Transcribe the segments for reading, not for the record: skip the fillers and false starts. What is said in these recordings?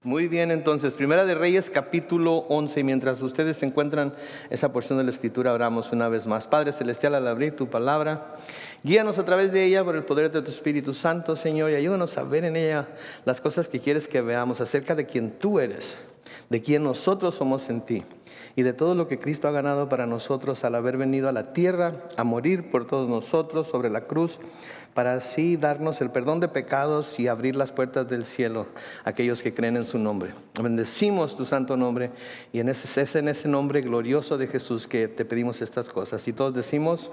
Muy bien, entonces, Primera de Reyes, capítulo 11. Y mientras ustedes se encuentran esa porción de la Escritura, oramos una vez más. Padre Celestial, al abrir tu palabra, guíanos a través de ella por el poder de tu Espíritu Santo, Señor, y ayúdanos a ver en ella las cosas que quieres que veamos acerca de quién tú eres, de quién nosotros somos en ti, y de todo lo que Cristo ha ganado para nosotros al haber venido a la tierra a morir por todos nosotros sobre la cruz, para así darnos el perdón de pecados y abrir las puertas del cielo a aquellos que creen en su nombre. Bendecimos tu santo nombre, y es en ese nombre glorioso de Jesús que te pedimos estas cosas. Y todos decimos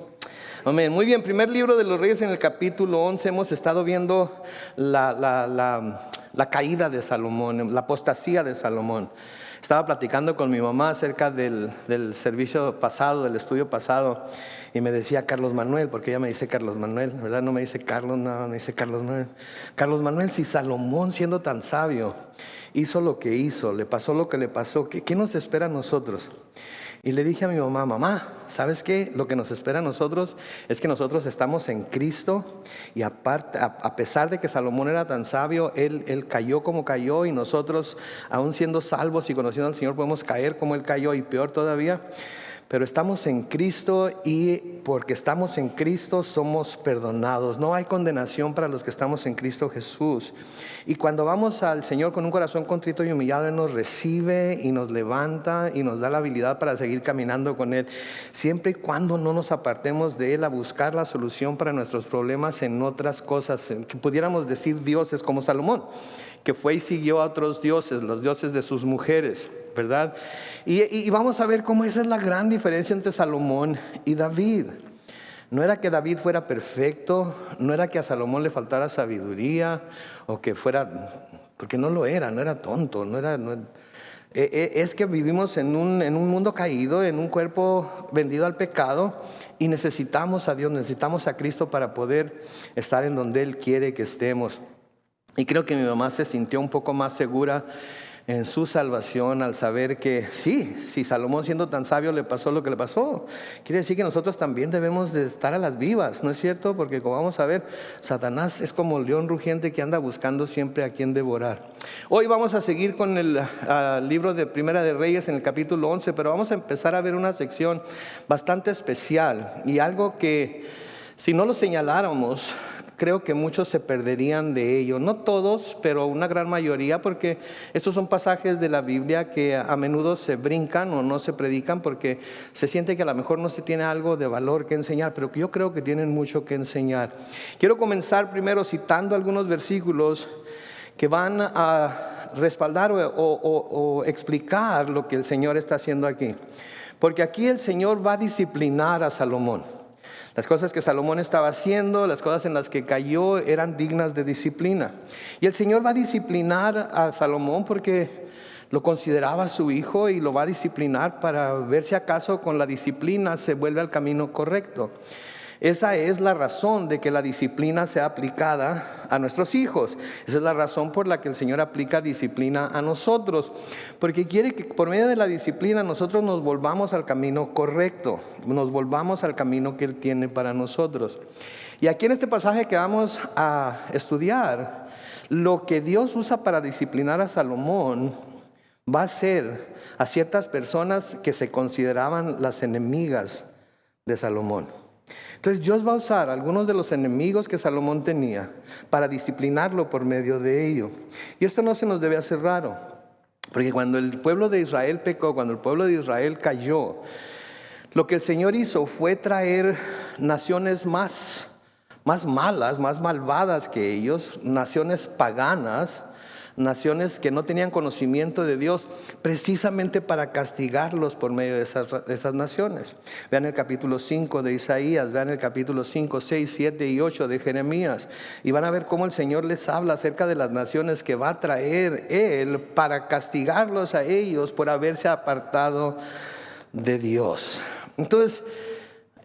amén. Muy bien, primer libro de los Reyes, en el capítulo 11 hemos estado viendo la caída de Salomón, la apostasía de Salomón. Estaba platicando con mi mamá acerca del servicio pasado, del estudio pasado, y me decía Carlos Manuel, porque ella me dice Carlos Manuel, ¿verdad? No me dice Carlos, no, me dice Carlos Manuel. Carlos Manuel, si Salomón, siendo tan sabio, hizo lo que hizo, le pasó lo que le pasó, ¿qué nos espera a nosotros? Y le dije a mi mamá, mamá, ¿sabes qué? Lo que nos espera a nosotros es que nosotros estamos en Cristo, y aparte, a pesar de que Salomón era tan sabio, él cayó como cayó, y nosotros, aún siendo salvos y conociendo al Señor, podemos caer como él cayó, y peor todavía. Pero estamos en Cristo, y porque estamos en Cristo somos perdonados. No hay condenación para los que estamos en Cristo Jesús. Y cuando vamos al Señor con un corazón contrito y humillado, Él nos recibe y nos levanta y nos da la habilidad para seguir caminando con Él, siempre y cuando no nos apartemos de Él a buscar la solución para nuestros problemas en otras cosas, que pudiéramos decir dioses como Salomón, que fue y siguió a otros dioses, los dioses de sus mujeres, ¿verdad? Y vamos a ver cómo esa es la gran diferencia entre Salomón y David. No era que David fuera perfecto, no era que a Salomón le faltara sabiduría, o que fuera, porque no lo era, no era tonto, es que vivimos en un mundo caído, en un cuerpo vendido al pecado, y necesitamos a Dios, necesitamos a Cristo para poder estar en donde Él quiere que estemos. Y creo que mi mamá se sintió un poco más segura en su salvación al saber que sí, si Salomón, siendo tan sabio, le pasó lo que le pasó, quiere decir que nosotros también debemos de estar a las vivas, ¿no es cierto? Porque como vamos a ver, Satanás es como el león rugiente que anda buscando siempre a quien devorar. Hoy vamos a seguir con el libro de Primera de Reyes en el capítulo 11, pero vamos a empezar a ver una sección bastante especial, y algo que si no lo señaláramos, creo que muchos se perderían de ello. No todos, pero una gran mayoría, porque estos son pasajes de la Biblia que a menudo se brincan o no se predican porque se siente que a lo mejor no se tiene algo de valor que enseñar, pero que yo creo que tienen mucho que enseñar. Quiero comenzar primero citando algunos versículos que van a respaldar o explicar lo que el Señor está haciendo aquí. Porque aquí el Señor va a disciplinar a Salomón. Las cosas que Salomón estaba haciendo, las cosas en las que cayó, eran dignas de disciplina. Y el Señor va a disciplinar a Salomón porque lo consideraba su hijo, y lo va a disciplinar para ver si acaso con la disciplina se vuelve al camino correcto. Esa es la razón de que la disciplina sea aplicada a nuestros hijos. Esa es la razón por la que el Señor aplica disciplina a nosotros. Porque quiere que por medio de la disciplina nosotros nos volvamos al camino correcto. Nos volvamos al camino que Él tiene para nosotros. Y aquí en este pasaje que vamos a estudiar, lo que Dios usa para disciplinar a Salomón va a ser a ciertas personas que se consideraban las enemigas de Salomón. Entonces Dios va a usar algunos de los enemigos que Salomón tenía para disciplinarlo por medio de ello. Y esto no se nos debe hacer raro, porque cuando el pueblo de Israel pecó, cuando el pueblo de Israel cayó, lo que el Señor hizo fue traer naciones más malas, más malvadas que ellos, naciones paganas, naciones que no tenían conocimiento de Dios, precisamente para castigarlos por medio de esas naciones. Vean el capítulo 5 de Isaías, vean el capítulo 5, 6, 7 y 8 de Jeremías, y van a ver cómo el Señor les habla acerca de las naciones que va a traer Él para castigarlos a ellos por haberse apartado de Dios. Entonces,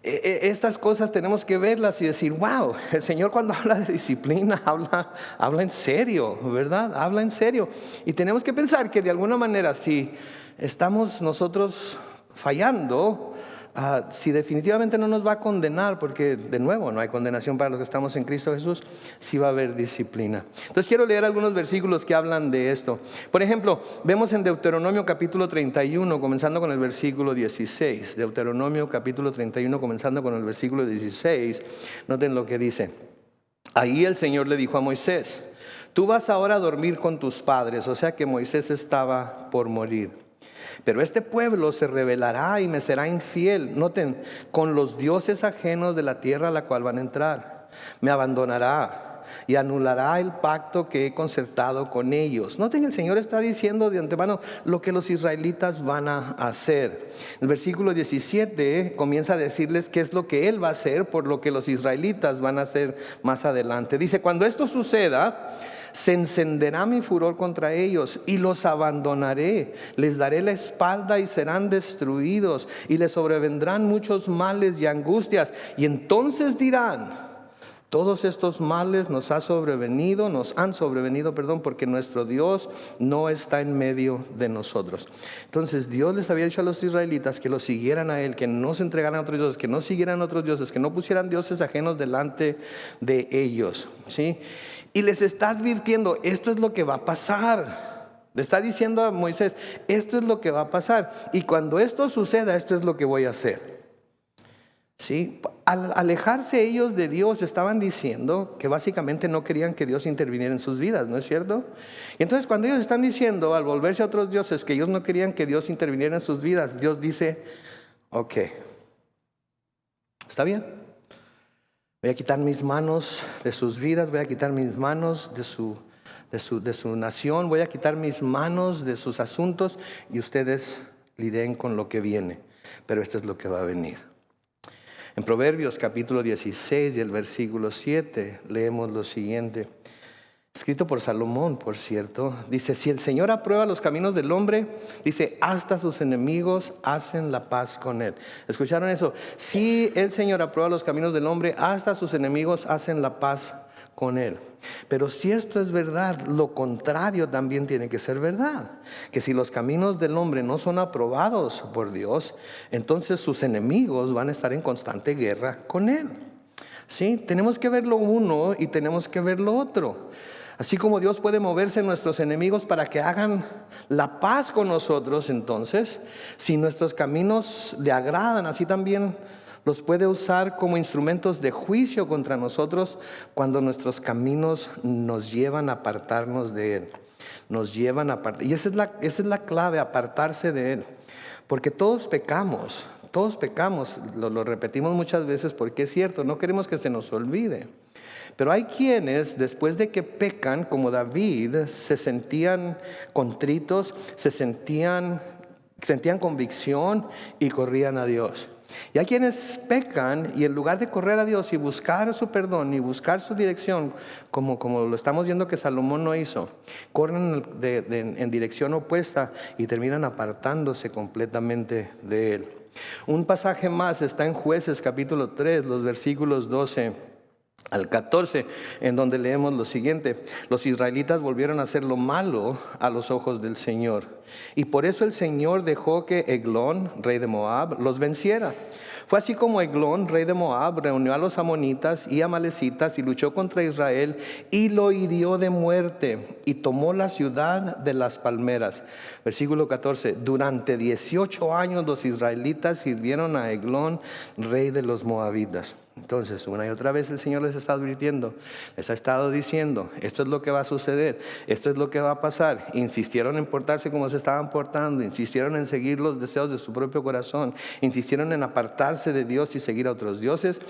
estas cosas tenemos que verlas y decir, wow, el Señor cuando habla de disciplina habla en serio, ¿verdad? Habla en serio. Y tenemos que pensar que de alguna manera, si estamos nosotros fallando, si definitivamente no nos va a condenar, porque de nuevo no hay condenación para los que estamos en Cristo Jesús, sí va a haber disciplina. Entonces quiero leer algunos versículos que hablan de esto. Por ejemplo, vemos en Deuteronomio capítulo 31, comenzando con el versículo 16. Deuteronomio capítulo 31, comenzando con el versículo 16. Noten lo que dice. Ahí el Señor le dijo a Moisés: tú vas ahora a dormir con tus padres. O sea que Moisés estaba por morir. Pero este pueblo se rebelará y me será infiel. Noten, con los dioses ajenos de la tierra a la cual van a entrar. Me abandonará y anulará el pacto que he concertado con ellos. Noten, el Señor está diciendo de antemano lo que los israelitas van a hacer. El versículo 17 comienza a decirles qué es lo que Él va a hacer por lo que los israelitas van a hacer más adelante. Dice: cuando esto suceda, se encenderá mi furor contra ellos y los abandonaré. Les daré la espalda y serán destruidos, y les sobrevendrán muchos males y angustias. Y entonces dirán: todos estos males nos han sobrevenido, porque nuestro Dios no está en medio de nosotros. Entonces Dios les había dicho a los israelitas que lo siguieran a Él, que no se entregaran a otros dioses, que no siguieran a otros dioses, que no pusieran dioses ajenos delante de ellos, ¿sí? Y les está advirtiendo: esto es lo que va a pasar. Le está diciendo a Moisés: esto es lo que va a pasar. Y cuando esto suceda, esto es lo que voy a hacer. ¿Sí? Al alejarse ellos de Dios, estaban diciendo que básicamente no querían que Dios interviniera en sus vidas, ¿no es cierto? Y entonces cuando ellos están diciendo, al volverse a otros dioses, que ellos no querían que Dios interviniera en sus vidas, Dios dice: ok, está bien. Voy a quitar mis manos de sus vidas, voy a quitar mis manos de su nación, voy a quitar mis manos de sus asuntos, y ustedes lidien con lo que viene. Pero esto es lo que va a venir. En Proverbios capítulo 16 y el versículo 7 leemos lo siguiente, escrito por Salomón, por cierto. Dice: si el Señor aprueba los caminos del hombre, dice, hasta sus enemigos hacen la paz con él. ¿Escucharon eso? Si el Señor aprueba los caminos del hombre, hasta sus enemigos hacen la paz con él. Pero si esto es verdad, lo contrario también tiene que ser verdad. Que si los caminos del hombre no son aprobados por Dios, entonces sus enemigos van a estar en constante guerra con él. ¿Sí? Tenemos que ver lo uno y tenemos que ver lo otro. Así como Dios puede moverse en nuestros enemigos para que hagan la paz con nosotros, entonces, si nuestros caminos le agradan, así también los puede usar como instrumentos de juicio contra nosotros cuando nuestros caminos nos llevan a apartarnos de Él. Nos llevan a apartar. Y esa es la clave, apartarse de Él. Porque todos pecamos, lo repetimos muchas veces porque es cierto, no queremos que se nos olvide. Pero hay quienes, después de que pecan, como David, se sentían contritos, sentían convicción y corrían a Dios. Y hay quienes pecan y en lugar de correr a Dios y buscar su perdón y buscar su dirección, como lo estamos viendo que Salomón no hizo, corren en dirección opuesta y terminan apartándose completamente de Él. Un pasaje más está en Jueces capítulo 3, los versículos 12 al 14, en donde leemos lo siguiente: los israelitas volvieron a hacer lo malo a los ojos del Señor, y por eso el Señor dejó que Eglón, rey de Moab, los venciera. Fue así como Eglón, rey de Moab, reunió a los amonitas y amalecitas y luchó contra Israel y lo hirió de muerte y tomó la ciudad de las palmeras. Versículo 14, durante 18 años los israelitas sirvieron a Eglón, rey de los moabitas. Entonces, una y otra vez el Señor les está advirtiendo, les ha estado diciendo: esto es lo que va a suceder, esto es lo que va a pasar. Insistieron en portarse como se estaban portando, insistieron en seguir los deseos de su propio corazón, insistieron en apartarse de Dios y seguir a otros dioses.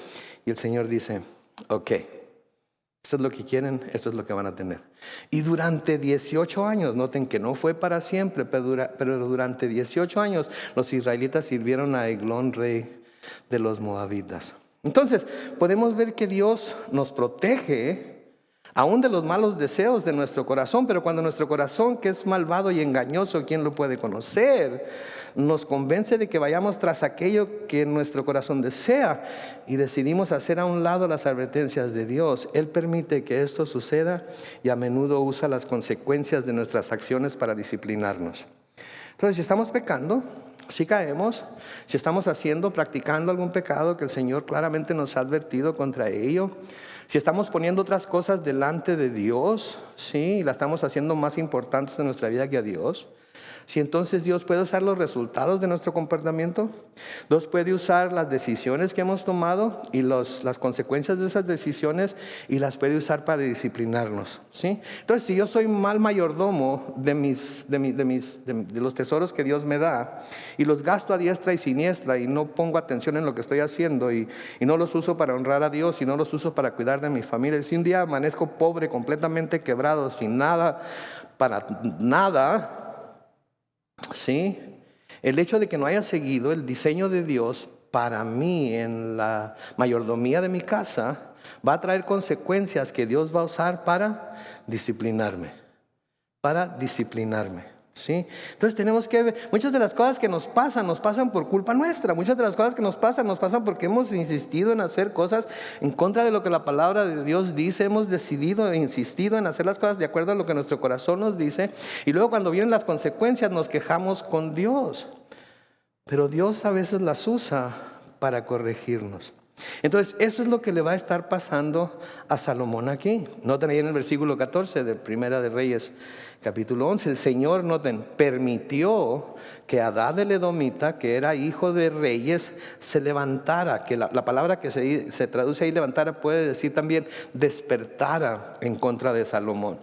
Y el Señor dice: ok, esto es lo que quieren, esto es lo que van a tener. Y durante 18 años, noten que no fue para siempre, pero durante 18 años los israelitas sirvieron a Eglón, rey de los moabitas. Entonces, podemos ver que Dios nos protege aún de los malos deseos de nuestro corazón, pero cuando nuestro corazón, que es malvado y engañoso, ¿quién lo puede conocer?, nos convence de que vayamos tras aquello que nuestro corazón desea y decidimos hacer a un lado las advertencias de Dios, Él permite que esto suceda y a menudo usa las consecuencias de nuestras acciones para disciplinarnos. Entonces, si estamos pecando, Si caemos, si estamos practicando algún pecado que el Señor claramente nos ha advertido contra ello, si estamos poniendo otras cosas delante de Dios, sí, y la estamos haciendo más importantes en nuestra vida que a Dios, si entonces Dios puede usar los resultados de nuestro comportamiento, Dios puede usar las decisiones que hemos tomado y las consecuencias de esas decisiones y las puede usar para disciplinarnos, ¿sí? Entonces, si yo soy mal mayordomo de los tesoros que Dios me da y los gasto a diestra y siniestra y no pongo atención en lo que estoy haciendo y no los uso para honrar a Dios y no los uso para cuidar de mi familia, si un día amanezco pobre, completamente quebrado, sin nada, para nada, ¿sí? El hecho de que no haya seguido el diseño de Dios para mí en la mayordomía de mi casa va a traer consecuencias que Dios va a usar para disciplinarme, ¿sí? Entonces tenemos que ver, muchas de las cosas que nos pasan por culpa nuestra. Muchas de las cosas que nos pasan porque hemos insistido en hacer cosas en contra de lo que la palabra de Dios dice. Hemos decidido e insistido en hacer las cosas de acuerdo a lo que nuestro corazón nos dice. Y luego cuando vienen las consecuencias nos quejamos con Dios. Pero Dios a veces las usa para corregirnos. Entonces, eso es lo que le va a estar pasando a Salomón aquí. Noten ahí en el versículo 14 de Primera de Reyes, capítulo 11. El Señor, noten, permitió que Hadad el Edomita, que era hijo de reyes, se levantara. Que la palabra que se traduce ahí, levantara, puede decir también despertara en contra de Salomón.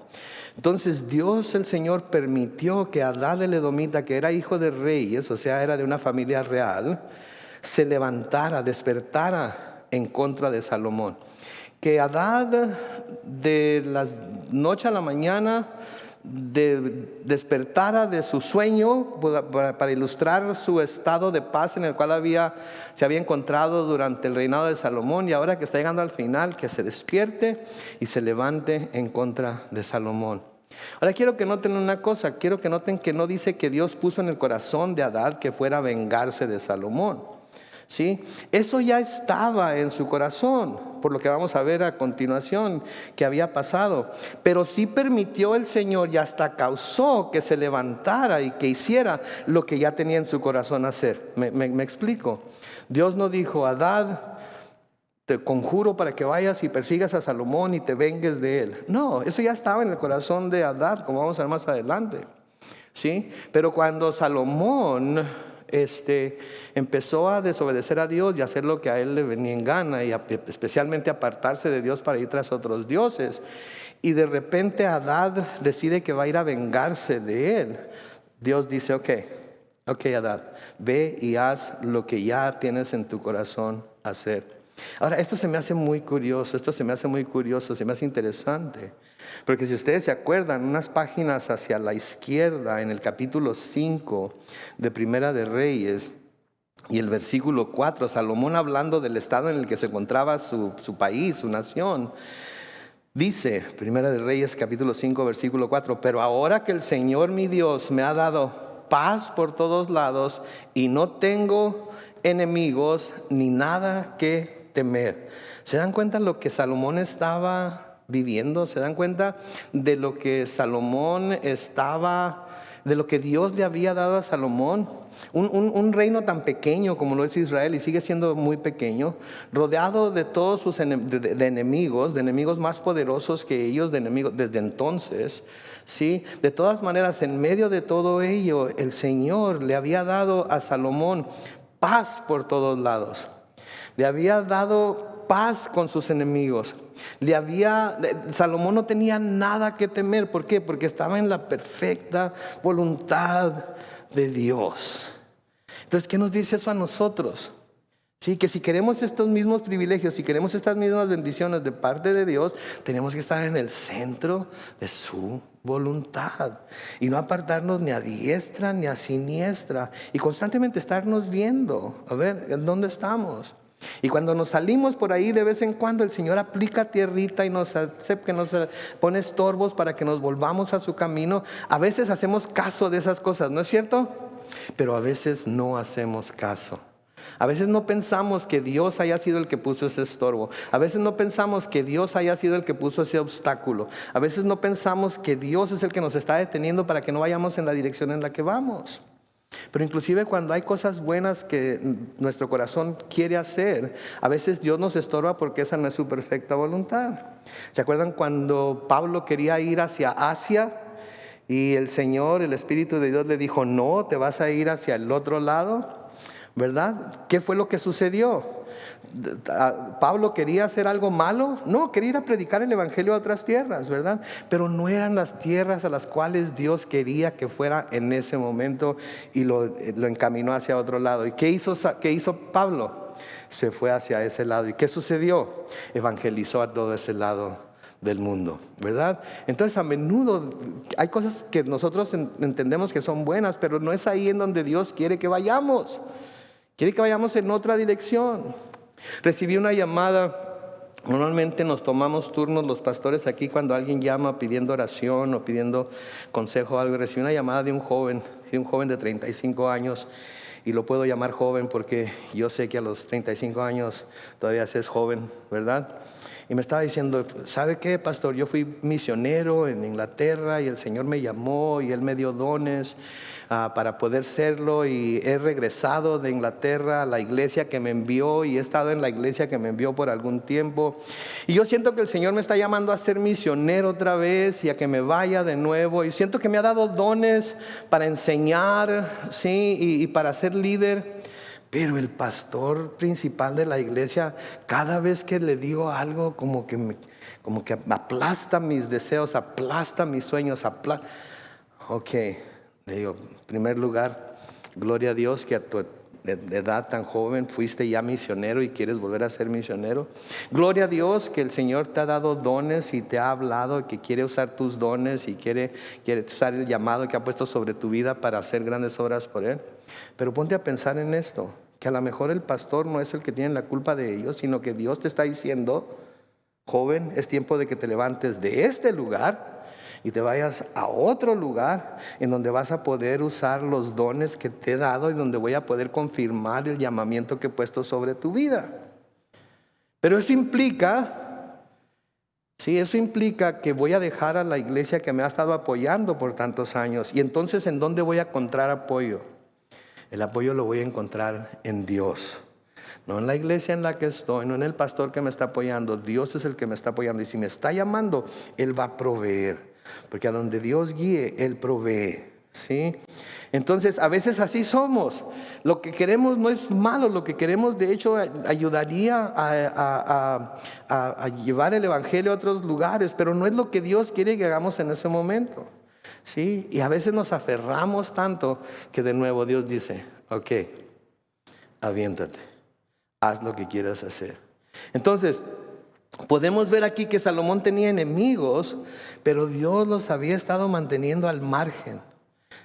Entonces Dios, el Señor, permitió que Hadad el Edomita, que era hijo de reyes, o sea, era de una familia real, se levantara, despertara en contra de Salomón. Que Hadad de la noche a la mañana despertara de su sueño para ilustrar su estado de paz en el cual se había encontrado durante el reinado de Salomón, y ahora que está llegando al final, que se despierte y se levante en contra de Salomón. Ahora quiero que noten una cosa, quiero que noten que no dice que Dios puso en el corazón de Hadad que fuera a vengarse de Salomón. ¿Sí? Eso ya estaba en su corazón, por lo que vamos a ver a continuación que había pasado. Pero sí permitió el Señor y hasta causó que se levantara y que hiciera lo que ya tenía en su corazón hacer. ¿Me explico? Dios no dijo: Hadad, te conjuro para que vayas y persigas a Salomón y te vengues de él. No, eso ya estaba en el corazón de Hadad, como vamos a ver más adelante, ¿sí? Pero cuando Salomón empezó a desobedecer a Dios y a hacer lo que a él le venía en gana, y especialmente apartarse de Dios para ir tras otros dioses, y de repente Hadad decide que va a ir a vengarse de él, Dios dice: ok, Hadad, ve y haz lo que ya tienes en tu corazón hacer. Ahora, esto se me hace muy curioso, se me hace interesante. Porque si ustedes se acuerdan, unas páginas hacia la izquierda, en el capítulo 5 de Primera de Reyes, y el versículo 4, Salomón hablando del estado en el que se encontraba su país, su nación, dice, Primera de Reyes, capítulo 5, versículo 4, pero ahora que el Señor mi Dios me ha dado paz por todos lados y no tengo enemigos ni nada que temer. ¿Se dan cuenta de lo que Salomón estaba viviendo? ¿Se dan cuenta de lo que de lo que Dios le había dado a Salomón? Un reino tan pequeño como lo es Israel, y sigue siendo muy pequeño, rodeado de todos sus enemigos más poderosos que ellos, de enemigos desde entonces, ¿sí? De todas maneras, en medio de todo ello, el Señor le había dado a Salomón paz por todos lados. Le había dado paz con sus enemigos. Salomón no tenía nada que temer. ¿Por qué? Porque estaba en la perfecta voluntad de Dios. Entonces, ¿qué nos dice eso a nosotros? Sí, que si queremos estos mismos privilegios, si queremos estas mismas bendiciones de parte de Dios, tenemos que estar en el centro de su voluntad y no apartarnos ni a diestra ni a siniestra, y constantemente estarnos viendo, a ver, ¿en dónde estamos? Y cuando nos salimos por ahí, de vez en cuando el Señor aplica tierrita y nos pone estorbos para que nos volvamos a su camino. A veces hacemos caso de esas cosas, ¿no es cierto? Pero a veces no hacemos caso. A veces no pensamos que Dios haya sido el que puso ese estorbo. A veces no pensamos que Dios haya sido el que puso ese obstáculo. A veces no pensamos que Dios es el que nos está deteniendo para que no vayamos en la dirección en la que vamos. Pero inclusive cuando hay cosas buenas que nuestro corazón quiere hacer, a veces Dios nos estorba porque esa no es su perfecta voluntad. ¿Se acuerdan cuando Pablo quería ir hacia Asia y el Señor, el Espíritu de Dios le dijo, no, te vas a ir hacia el otro lado? ¿Verdad? ¿Qué fue lo que sucedió? ¿Pablo quería hacer algo malo? No, quería ir a predicar el evangelio a otras tierras, ¿verdad? Pero no eran las tierras a las cuales Dios quería que fuera en ese momento, y lo encaminó hacia otro lado. ¿Y qué hizo Pablo? Se fue hacia ese lado. ¿Y qué sucedió? Evangelizó a todo ese lado del mundo, ¿verdad? Entonces, a menudo hay cosas que nosotros entendemos que son buenas, pero no es ahí en donde Dios quiere que vayamos. Quiere que vayamos en otra dirección. Recibí una llamada. Normalmente nos tomamos turnos los pastores aquí cuando alguien llama pidiendo oración o pidiendo consejo o algo. Recibí una llamada de un joven de 35 años. Y lo puedo llamar joven porque yo sé que a los 35 años todavía se es joven, ¿verdad? Y me estaba diciendo, ¿sabe qué, pastor? Yo fui misionero en Inglaterra y el Señor me llamó y Él me dio dones para poder serlo, y he regresado de Inglaterra a la iglesia que me envió y he estado en la iglesia que me envió por algún tiempo. Y yo siento que el Señor me está llamando a ser misionero otra vez y a que me vaya de nuevo. Y siento que me ha dado dones para enseñar, ¿sí? y para ser líder. Pero el pastor principal de la iglesia, cada vez que le digo algo, como que aplasta mis deseos, aplasta mis sueños, Ok, le digo, en primer lugar, gloria a Dios que a tu edad tan joven fuiste ya misionero y quieres volver a ser misionero. Gloria a Dios que el Señor te ha dado dones y te ha hablado, que quiere usar tus dones y quiere usar el llamado que ha puesto sobre tu vida para hacer grandes obras por Él. Pero ponte a pensar en esto, que a lo mejor el pastor no es el que tiene la culpa de ellos, sino que Dios te está diciendo, joven, es tiempo de que te levantes de este lugar y te vayas a otro lugar en donde vas a poder usar los dones que te he dado y donde voy a poder confirmar el llamamiento que he puesto sobre tu vida. Pero eso implica que voy a dejar a la iglesia que me ha estado apoyando por tantos años. Y entonces, ¿en dónde voy a encontrar apoyo? El apoyo lo voy a encontrar en Dios. No en la iglesia en la que estoy, no en el pastor que me está apoyando. Dios es el que me está apoyando. Y si me está llamando, Él va a proveer. Porque a donde Dios guíe, Él provee, ¿sí? Entonces, a veces así somos. Lo que queremos no es malo. Lo que queremos, de hecho, ayudaría a llevar el evangelio a otros lugares. Pero no es lo que Dios quiere que hagamos en ese momento, ¿sí? Y a veces nos aferramos tanto que de nuevo Dios dice, ok, aviéntate, haz lo que quieras hacer. Entonces, podemos ver aquí que Salomón tenía enemigos, pero Dios los había estado manteniendo al margen.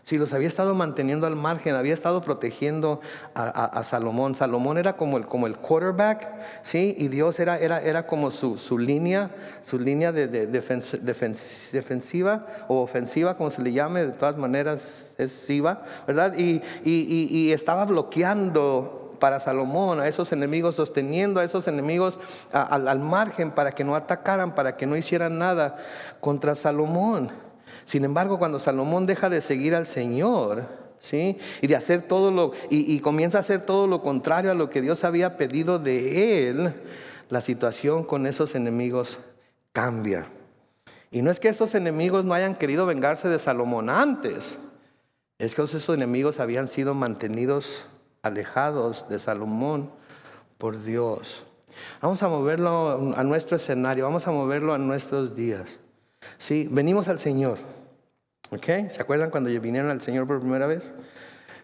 Sí, los había estado manteniendo al margen, había estado protegiendo a Salomón. Salomón era como el quarterback, ¿sí? Y Dios era como su línea defensiva o ofensiva, como se le llame, de todas maneras es siva, ¿verdad? Y estaba bloqueando para Salomón a esos enemigos, sosteniendo a esos enemigos al margen para que no atacaran, para que no hicieran nada contra Salomón. Sin embargo, cuando Salomón deja de seguir al Señor, ¿sí? Y de hacer y comienza a hacer todo lo contrario a lo que Dios había pedido de él, la situación con esos enemigos cambia. Y no es que esos enemigos no hayan querido vengarse de Salomón antes, es que esos enemigos habían sido mantenidos alejados de Salomón por Dios. Vamos a moverlo a nuestro escenario, vamos a moverlo a nuestros días. Sí, venimos al Señor. ¿Ok? ¿Se acuerdan cuando vinieron al Señor por primera vez?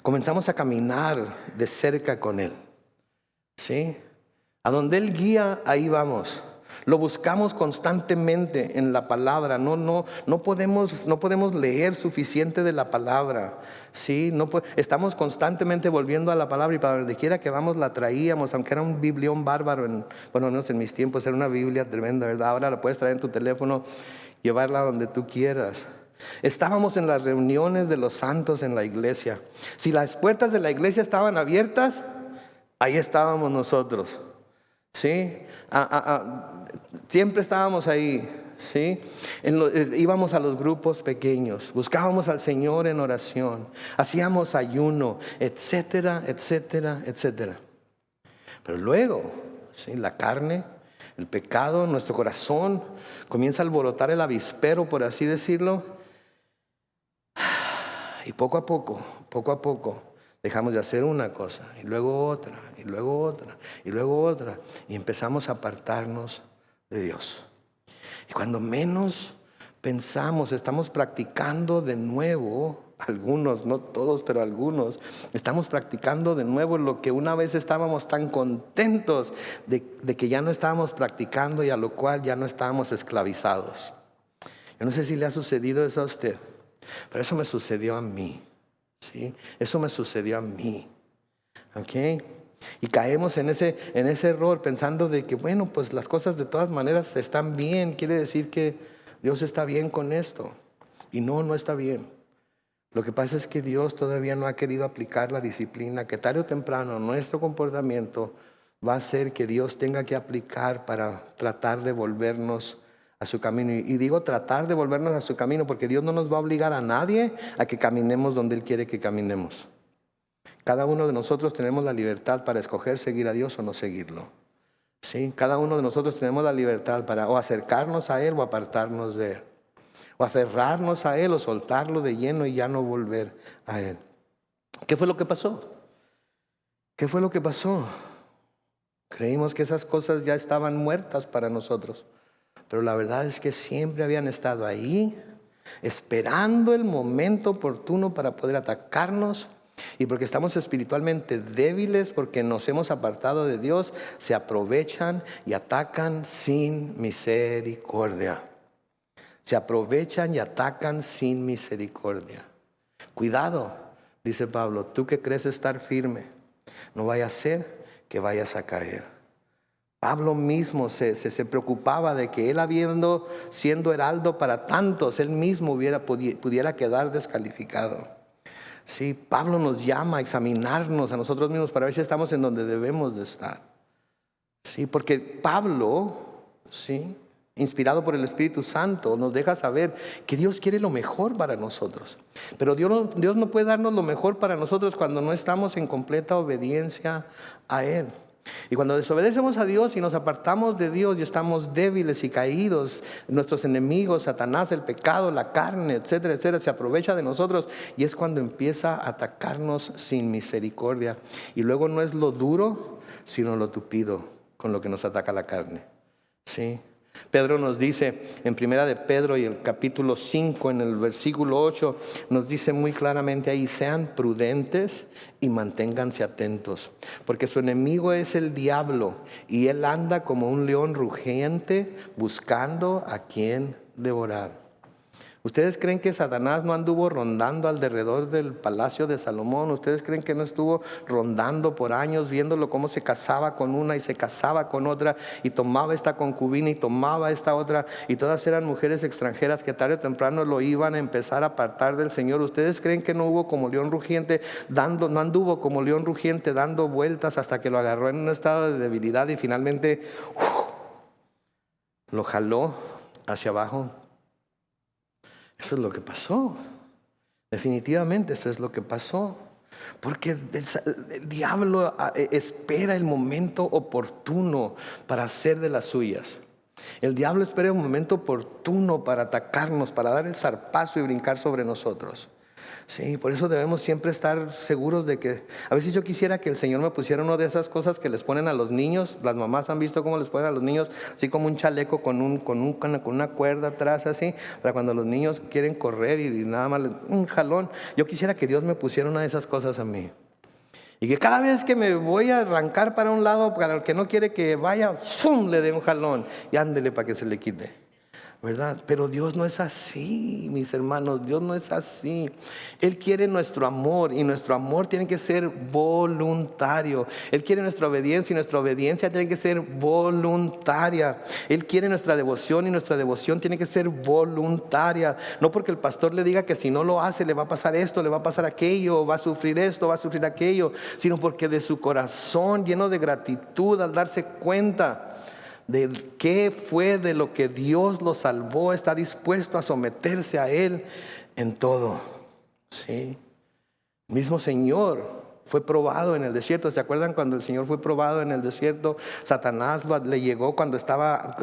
Comenzamos a caminar de cerca con Él. ¿Sí? A donde Él guía, ahí vamos. Lo buscamos constantemente en la palabra. No podemos leer suficiente de la palabra. ¿Sí? Estamos constantemente volviendo a la palabra, y para donde quiera que vamos la traíamos, aunque era un biblión bárbaro. En mis tiempos era una Biblia tremenda, ¿verdad? Ahora la puedes traer en tu teléfono, llevarla donde tú quieras. Estábamos en las reuniones de los santos en la iglesia. Si las puertas de la iglesia estaban abiertas, ahí estábamos nosotros. ¿Sí? Siempre estábamos ahí. ¿sí? Íbamos a los grupos pequeños, buscábamos al Señor en oración, hacíamos ayuno, etcétera, etcétera, etcétera. Pero luego, ¿sí? La carne, el pecado, nuestro corazón comienza a alborotar el avispero, por así decirlo. Y poco a poco, dejamos de hacer una cosa, y luego otra, y luego otra, y luego otra. Y empezamos a apartarnos de Dios. Y cuando menos pensamos, estamos practicando de nuevo, algunos, no todos, pero algunos, estamos practicando de nuevo lo que una vez estábamos tan contentos de que ya no estábamos practicando y a lo cual ya no estábamos esclavizados. Yo no sé si le ha sucedido eso a usted, pero eso me sucedió a mí, ¿sí? Eso me sucedió a mí, ¿ok? Y caemos en ese error pensando de que, bueno, pues las cosas de todas maneras están bien. Quiere decir que Dios está bien con esto. Y no está bien. Lo que pasa es que Dios todavía no ha querido aplicar la disciplina que tarde o temprano nuestro comportamiento va a hacer que Dios tenga que aplicar para tratar de volvernos a su camino. Y digo tratar de volvernos a su camino porque Dios no nos va a obligar a nadie a que caminemos donde Él quiere que caminemos. Cada uno de nosotros tenemos la libertad para escoger seguir a Dios o no seguirlo, ¿sí? Cada uno de nosotros tenemos la libertad para o acercarnos a Él o apartarnos de Él, o aferrarnos a Él o soltarlo de lleno y ya no volver a Él. ¿Qué fue lo que pasó? ¿Qué fue lo que pasó? Creímos que esas cosas ya estaban muertas para nosotros, pero la verdad es que siempre habían estado ahí, esperando el momento oportuno para poder atacarnos. Y porque estamos espiritualmente débiles, porque nos hemos apartado de Dios, se aprovechan y atacan sin misericordia. Se aprovechan y atacan sin misericordia. Cuidado, dice Pablo, tú que crees estar firme, no vaya a ser que vayas a caer. Pablo mismo se preocupaba de que él, siendo heraldo para tantos, él mismo pudiera quedar descalificado. Sí, Pablo nos llama a examinarnos a nosotros mismos para ver si estamos en donde debemos de estar. Sí, porque Pablo, sí, inspirado por el Espíritu Santo, nos deja saber que Dios quiere lo mejor para nosotros. Pero Dios no puede darnos lo mejor para nosotros cuando no estamos en completa obediencia a Él. Y cuando desobedecemos a Dios y nos apartamos de Dios y estamos débiles y caídos, nuestros enemigos, Satanás, el pecado, la carne, etcétera, etcétera, se aprovecha de nosotros y es cuando empieza a atacarnos sin misericordia. Y luego no es lo duro, sino lo tupido con lo que nos ataca la carne. ¿Sí? Pedro nos dice en primera de Pedro y el capítulo 5 en el versículo 8 nos dice muy claramente ahí: sean prudentes y manténganse atentos, porque su enemigo es el diablo y él anda como un león rugiente buscando a quien devorar. ¿Ustedes creen que Satanás no anduvo rondando alrededor del palacio de Salomón? ¿Ustedes creen que no estuvo rondando por años viéndolo cómo se casaba con una y se casaba con otra y tomaba esta concubina y tomaba esta otra, y todas eran mujeres extranjeras que tarde o temprano lo iban a empezar a apartar del Señor? ¿Ustedes creen que no hubo como león rugiente no anduvo como león rugiente dando vueltas hasta que lo agarró en un estado de debilidad y finalmente lo jaló hacia abajo? Eso es lo que pasó. Definitivamente eso es lo que pasó. Porque el diablo espera el momento oportuno para hacer de las suyas. El diablo espera un momento oportuno para atacarnos, para dar el zarpazo y brincar sobre nosotros. Sí, por eso debemos siempre estar seguros de que, a veces yo quisiera que el Señor me pusiera una de esas cosas que les ponen a los niños. Las mamás han visto cómo les ponen a los niños, así como un chaleco con una cuerda atrás, así, para cuando los niños quieren correr y nada más un jalón. Yo quisiera que Dios me pusiera una de esas cosas a mí. Y que cada vez que me voy a arrancar para un lado, para el que no quiere que vaya, ¡fum!, le dé un jalón y ándele para que se le quite. ¿Verdad? Pero Dios no es así, mis hermanos. Dios no es así. Él quiere nuestro amor, y nuestro amor tiene que ser voluntario. Él quiere nuestra obediencia, y nuestra obediencia tiene que ser voluntaria. Él quiere nuestra devoción, y nuestra devoción tiene que ser voluntaria. No porque el pastor le diga que si no lo hace le va a pasar esto, le va a pasar aquello, va a sufrir esto, va a sufrir aquello, sino porque de su corazón lleno de gratitud, al darse cuenta de qué fue de lo que Dios lo salvó, está dispuesto a someterse a Él en todo. Sí. El mismo Señor fue probado en el desierto. ¿Se acuerdan cuando el Señor fue probado en el desierto? Satanás le llegó cuando estaba,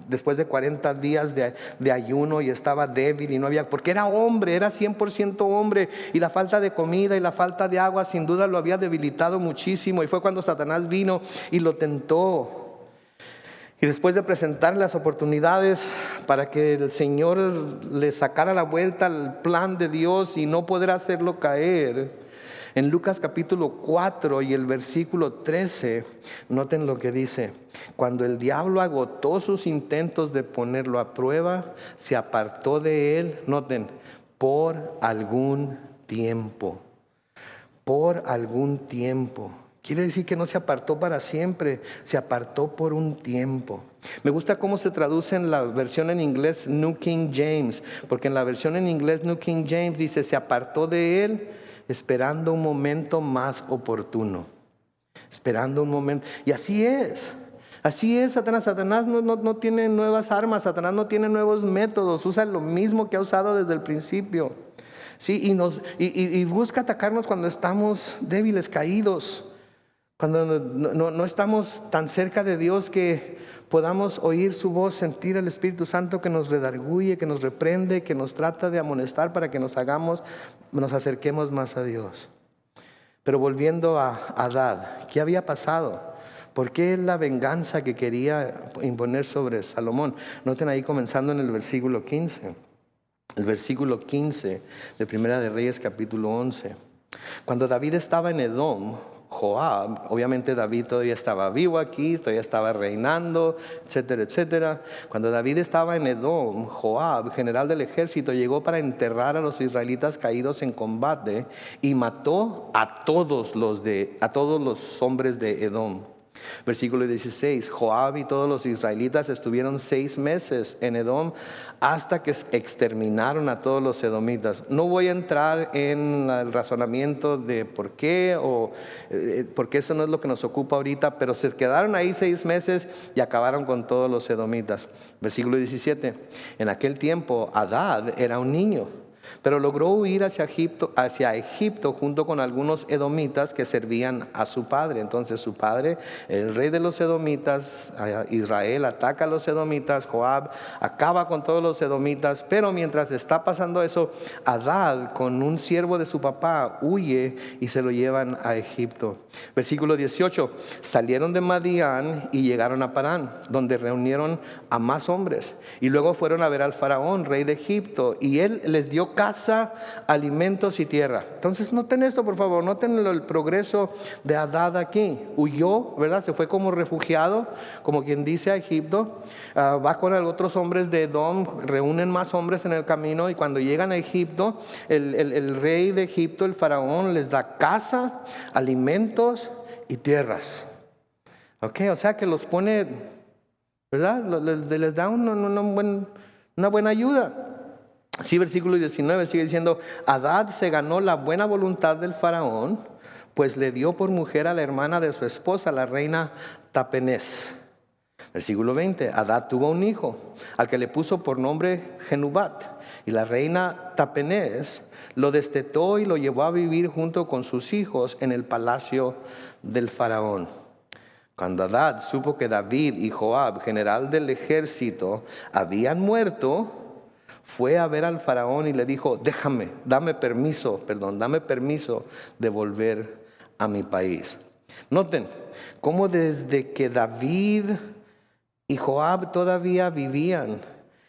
después de 40 días de ayuno, y estaba débil y no había, porque era hombre, era 100% hombre, y la falta de comida y la falta de agua sin duda lo había debilitado muchísimo, y fue cuando Satanás vino y lo tentó. Y después de presentar las oportunidades para que el Señor le sacara la vuelta al plan de Dios y no poder hacerlo caer, en Lucas capítulo 4 y el versículo 13, noten lo que dice: cuando el diablo agotó sus intentos de ponerlo a prueba, se apartó de él, noten, por algún tiempo. Por algún tiempo. Quiere decir que no se apartó para siempre, se apartó por un tiempo. Me gusta cómo se traduce en la versión en inglés New King James, porque en la versión en inglés New King James dice: se apartó de él esperando un momento más oportuno. Esperando un momento. Y así es. Así es Satanás. Satanás no tiene nuevas armas, Satanás no tiene nuevos métodos, usa lo mismo que ha usado desde el principio. Sí, y busca atacarnos cuando estamos débiles, caídos. Cuando no estamos tan cerca de Dios que podamos oír su voz, sentir el Espíritu Santo que nos redarguye, que nos reprende, que nos trata de amonestar para que nos acerquemos más a Dios. Pero volviendo a Hadad, ¿qué había pasado? ¿Por qué la venganza que quería imponer sobre Salomón? Noten ahí comenzando en el versículo 15. El versículo 15 de Primera de Reyes capítulo 11. Cuando David estaba en Edom, Joab, obviamente David todavía estaba vivo aquí, todavía estaba reinando, etcétera, etcétera. Cuando David estaba en Edom, Joab, general del ejército, llegó para enterrar a los israelitas caídos en combate y mató a todos los hombres de Edom. Versículo 16, Joab y todos los israelitas estuvieron 6 meses en Edom hasta que exterminaron a todos los edomitas. No voy a entrar en el razonamiento de por qué, porque eso no es lo que nos ocupa ahorita, pero se quedaron ahí 6 meses y acabaron con todos los edomitas. Versículo 17, en aquel tiempo Hadad era un niño, pero logró huir hacia Egipto junto con algunos edomitas que servían a su padre. Entonces su padre, el rey de los edomitas, Israel, ataca a los edomitas. Joab acaba con todos los edomitas. Pero mientras está pasando eso, Hadad, con un siervo de su papá, huye y se lo llevan a Egipto. Versículo 18, salieron de Madián y llegaron a Parán, donde reunieron a más hombres. Y luego fueron a ver al faraón, rey de Egipto, y él les dio casa, alimentos y tierra. Entonces noten esto, por favor, noten el progreso de Hadad aquí. Huyó, ¿verdad? Se fue como refugiado, como quien dice, a Egipto. Va con otros hombres de Edom, reúnen más hombres en el camino, y cuando llegan a Egipto, el rey de Egipto, el faraón, les da casa, alimentos y tierras. Ok, o sea que los pone, ¿verdad? Les da una buena ayuda. Sí, versículo 19 sigue diciendo: Hadad se ganó la buena voluntad del faraón, pues le dio por mujer a la hermana de su esposa, la reina Tapenés. Versículo 20, Hadad tuvo un hijo, al que le puso por nombre Genubat, y la reina Tapenés lo destetó y lo llevó a vivir junto con sus hijos en el palacio del faraón. Cuando Hadad supo que David y Joab, general del ejército, habían muerto, fue a ver al faraón y le dijo: dame permiso de volver a mi país. Noten cómo desde que David y Joab todavía vivían,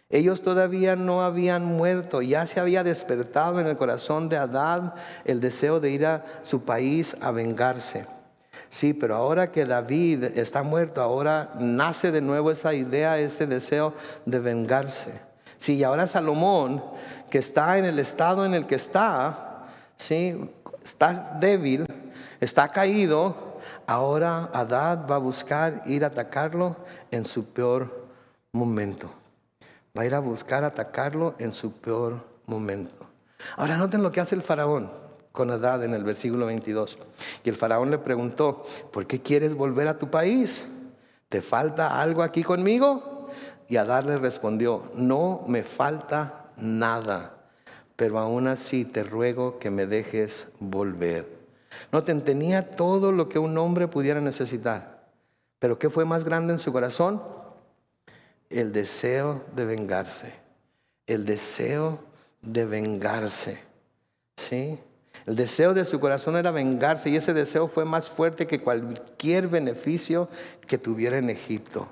ellos todavía no habían muerto, ya se había despertado en el corazón de Hadad el deseo de ir a su país a vengarse. Sí, pero ahora que David está muerto, ahora nace de nuevo esa idea, ese deseo de vengarse. Sí, y ahora Salomón, que está en el estado en el que está, sí, está débil, está caído, ahora Hadad va a buscar ir a atacarlo en su peor momento. Va a ir a buscar atacarlo en su peor momento. Ahora noten lo que hace el faraón con Hadad en el versículo 22. Y el faraón le preguntó: ¿por qué quieres volver a tu país? ¿te falta algo aquí conmigo? Y Adad le respondió, no me falta nada, pero aún así te ruego que me dejes volver. Noten, tenía todo lo que un hombre pudiera necesitar. Pero ¿qué fue más grande en su corazón? El deseo de vengarse. El deseo de vengarse. ¿Sí? El deseo de su corazón era vengarse, y ese deseo fue más fuerte que cualquier beneficio que tuviera en Egipto.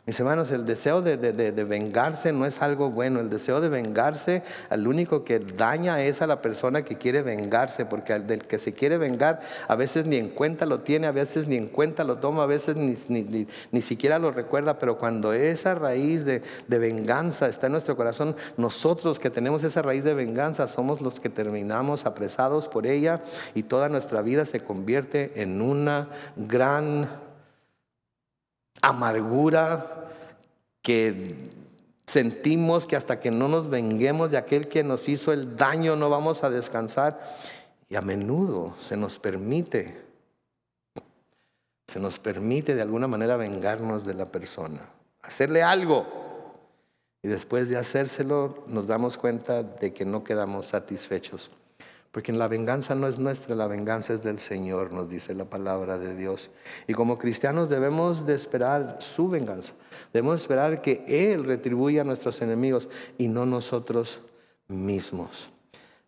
Mis hermanos, el deseo de vengarse no es algo bueno. El deseo de vengarse, al único que daña es a la persona que quiere vengarse, porque al del que se quiere vengar a veces ni en cuenta lo tiene, a veces ni en cuenta lo toma, a veces ni siquiera lo recuerda. Pero cuando esa raíz de venganza está en nuestro corazón, nosotros que tenemos esa raíz de venganza somos los que terminamos apresados por ella, y toda nuestra vida se convierte en una gran amargura que sentimos que hasta que no nos venguemos de aquel que nos hizo el daño no vamos a descansar. Y a menudo se nos permite de alguna manera vengarnos de la persona, hacerle algo, y después de hacérselo nos damos cuenta de que no quedamos satisfechos. Porque la venganza no es nuestra, la venganza es del Señor, nos dice la palabra de Dios. Y como cristianos debemos de esperar su venganza. Debemos esperar que Él retribuya a nuestros enemigos y no nosotros mismos.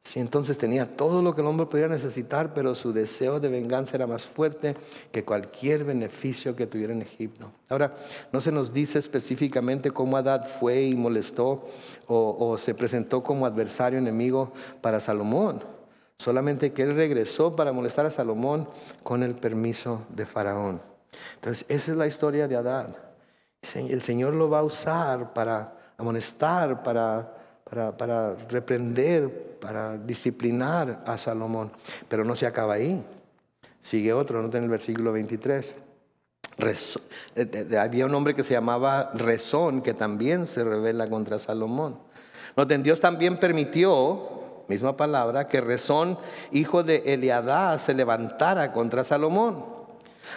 Sí, entonces tenía todo lo que el hombre podía necesitar, pero su deseo de venganza era más fuerte que cualquier beneficio que tuviera en Egipto. Ahora, no se nos dice específicamente cómo Adad fue y molestó o se presentó como adversario enemigo para Salomón. Solamente que él regresó para molestar a Salomón con el permiso de Faraón. Entonces, esa es la historia de Adad. El Señor lo va a usar para amonestar, para reprender, para disciplinar a Salomón. Pero no se acaba ahí. Sigue otro, noten el versículo 23. Había un hombre que se llamaba Rezón, que también se rebela contra Salomón. Noten, Dios también permitió, misma palabra, que Rezón, hijo de Eliadá, se levantara contra Salomón.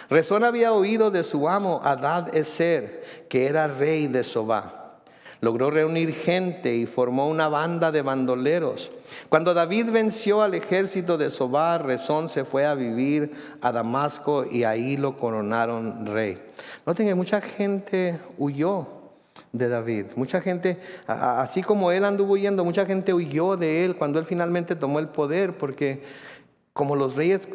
Rezón había oído de su amo Adad Ezer, que era rey de Sobá. Logró reunir gente y formó una banda de bandoleros. Cuando David venció al ejército de Sobá, Rezón se fue a vivir a Damasco y ahí lo coronaron rey. Noten que mucha gente huyó de David. Mucha gente, así como él anduvo huyendo, mucha gente huyó de él cuando él finalmente tomó el poder, porque como los reyes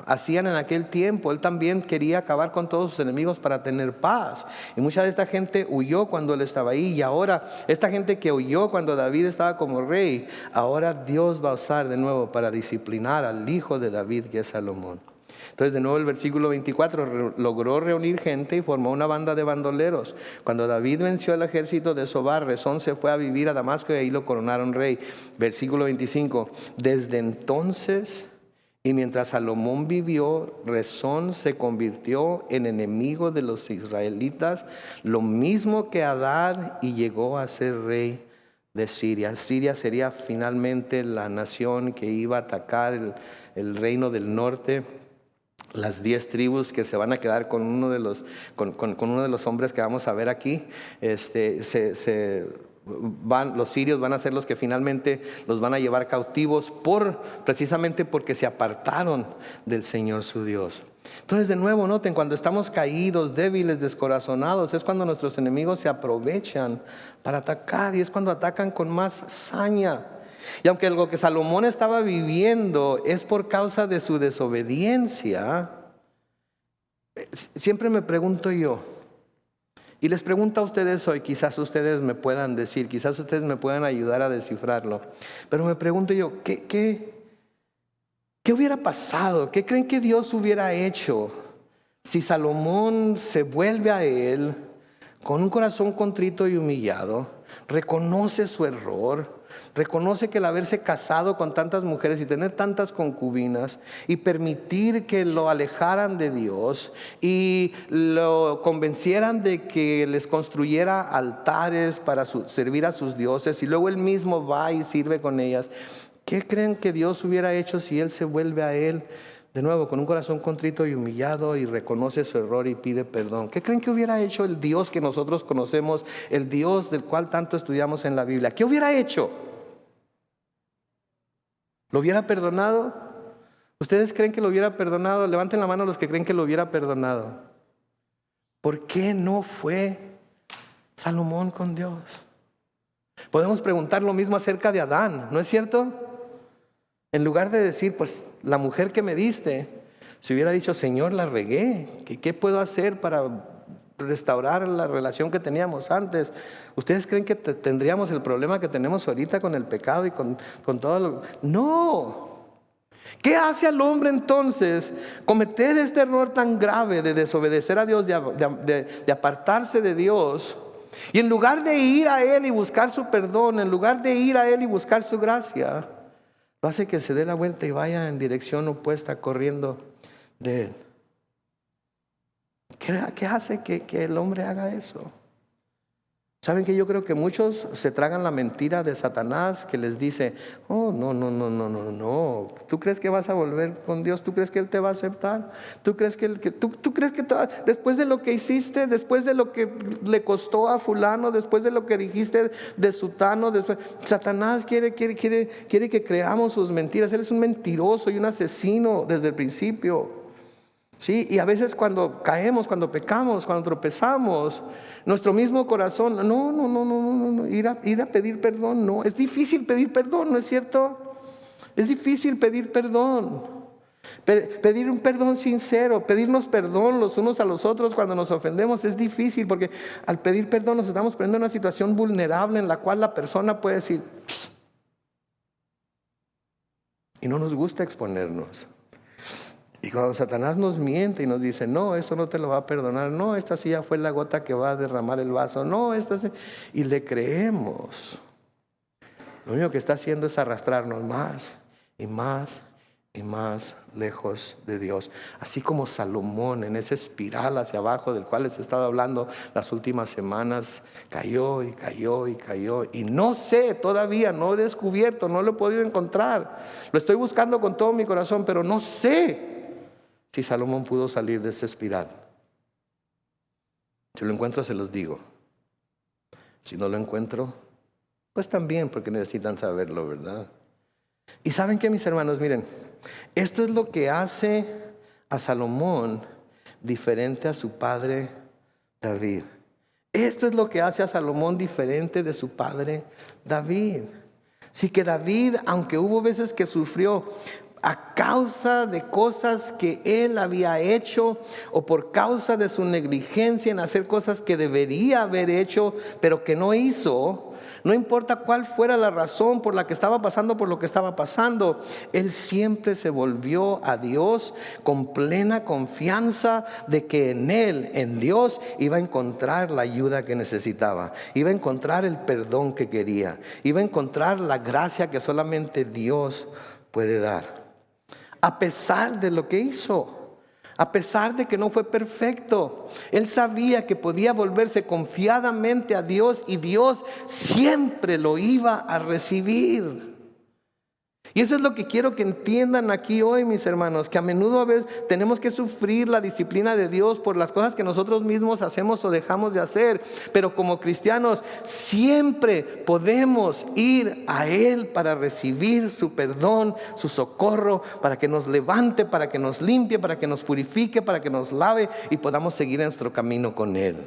hacían en aquel tiempo, él también quería acabar con todos sus enemigos para tener paz. Y mucha de esta gente huyó cuando él estaba ahí. Y ahora, esta gente que huyó cuando David estaba como rey, ahora Dios va a usar de nuevo para disciplinar al hijo de David, que es Salomón. Entonces, de nuevo el versículo 24, logró reunir gente y formó una banda de bandoleros. Cuando David venció al ejército de Sobá, Rezón se fue a vivir a Damasco y ahí lo coronaron rey. Versículo 25, desde entonces y mientras Salomón vivió, Rezón se convirtió en enemigo de los israelitas, lo mismo que Adad, y llegó a ser rey de Siria. Siria sería finalmente la nación que iba a atacar el reino del norte. Las 10 tribus que se van a quedar con uno de los hombres que vamos a ver aquí, los sirios van a ser los que finalmente los van a llevar cautivos precisamente porque se apartaron del Señor su Dios. Entonces, de nuevo, noten, cuando estamos caídos, débiles, descorazonados, es cuando nuestros enemigos se aprovechan para atacar, y es cuando atacan con más saña. Y aunque lo que Salomón estaba viviendo es por causa de su desobediencia, siempre me pregunto yo, y les pregunto a ustedes hoy, quizás ustedes me puedan decir, quizás ustedes me puedan ayudar a descifrarlo, pero me pregunto yo, ¿qué hubiera pasado? ¿Qué creen que Dios hubiera hecho si Salomón se vuelve a él con un corazón contrito y humillado, reconoce su error, reconoce que el haberse casado con tantas mujeres y tener tantas concubinas y permitir que lo alejaran de Dios y lo convencieran de que les construyera altares para servir a sus dioses, y luego él mismo va y sirve con ellas? ¿Qué creen que Dios hubiera hecho si él se vuelve a él de nuevo, con un corazón contrito y humillado, y reconoce su error y pide perdón. ¿Qué creen que hubiera hecho el Dios que nosotros conocemos, el Dios del cual tanto estudiamos en la Biblia? ¿Qué hubiera hecho? ¿Lo hubiera perdonado? ¿Ustedes creen que lo hubiera perdonado? Levanten la mano los que creen que lo hubiera perdonado. ¿Por qué no fue Salomón con Dios? Podemos preguntar lo mismo acerca de Adán, ¿no es cierto? En lugar de decir, pues la mujer que me diste, si hubiera dicho, Señor, la regué, ¿qué puedo hacer para restaurar la relación que teníamos antes? ¿Ustedes creen que tendríamos el problema que tenemos ahorita con el pecado y con todo lo? No. ¿Qué hace al hombre entonces cometer este error tan grave de desobedecer a Dios, de apartarse de Dios? Y en lugar de ir a Él y buscar su perdón, en lugar de ir a Él y buscar su gracia, lo hace que se dé la vuelta y vaya en dirección opuesta, corriendo de Él. ¿Qué hace que el hombre haga eso? ¿Saben que yo creo que muchos se tragan la mentira de Satanás que les dice, oh, no, ¿tú crees que vas a volver con Dios? ¿Tú crees que Él te va a aceptar? ¿Tú crees que después de lo que hiciste, después de lo que le costó a fulano, después de lo que dijiste de sutano, Satanás quiere que creamos sus mentiras? Él es un mentiroso y un asesino desde el principio. Sí, y a veces cuando caemos, cuando pecamos, cuando tropezamos, nuestro mismo corazón, no, ir a pedir perdón, no, es difícil pedir perdón, ¿no es cierto? Es difícil pedir perdón, pedir un perdón sincero, pedirnos perdón los unos a los otros cuando nos ofendemos es difícil, porque al pedir perdón nos estamos poniendo en una situación vulnerable en la cual la persona puede decir, pss, y no nos gusta exponernos. Y cuando Satanás nos miente y nos dice, no, esto no te lo va a perdonar, no, esta sí ya fue la gota que va a derramar el vaso, no, y le creemos. Lo único que está haciendo es arrastrarnos más y más y más lejos de Dios. Así como Salomón en esa espiral hacia abajo del cual les he estado hablando las últimas semanas, cayó y cayó y cayó. Y no sé, todavía no he descubierto, no lo he podido encontrar. Lo estoy buscando con todo mi corazón, pero no sé si Salomón pudo salir de esa espiral. Si lo encuentro, se los digo. Si no lo encuentro, pues también, porque necesitan saberlo, ¿verdad? Y ¿saben qué, mis hermanos? Miren, esto es lo que hace a Salomón diferente a su padre David. Esto es lo que hace a Salomón diferente de su padre David. Sí, que David, aunque hubo veces que sufrió a causa de cosas que él había hecho o por causa de su negligencia en hacer cosas que debería haber hecho pero que no hizo, no importa cuál fuera la razón por la que estaba pasando por lo que estaba pasando, él siempre se volvió a Dios con plena confianza de que en él, en Dios, iba a encontrar la ayuda que necesitaba, iba a encontrar el perdón que quería, iba a encontrar la gracia que solamente Dios puede dar. A pesar de lo que hizo, a pesar de que no fue perfecto, él sabía que podía volverse confiadamente a Dios y Dios siempre lo iba a recibir. Y eso es lo que quiero que entiendan aquí hoy, mis hermanos, que a menudo a veces tenemos que sufrir la disciplina de Dios por las cosas que nosotros mismos hacemos o dejamos de hacer. Pero como cristianos siempre podemos ir a Él para recibir su perdón, su socorro, para que nos levante, para que nos limpie, para que nos purifique, para que nos lave y podamos seguir en nuestro camino con Él.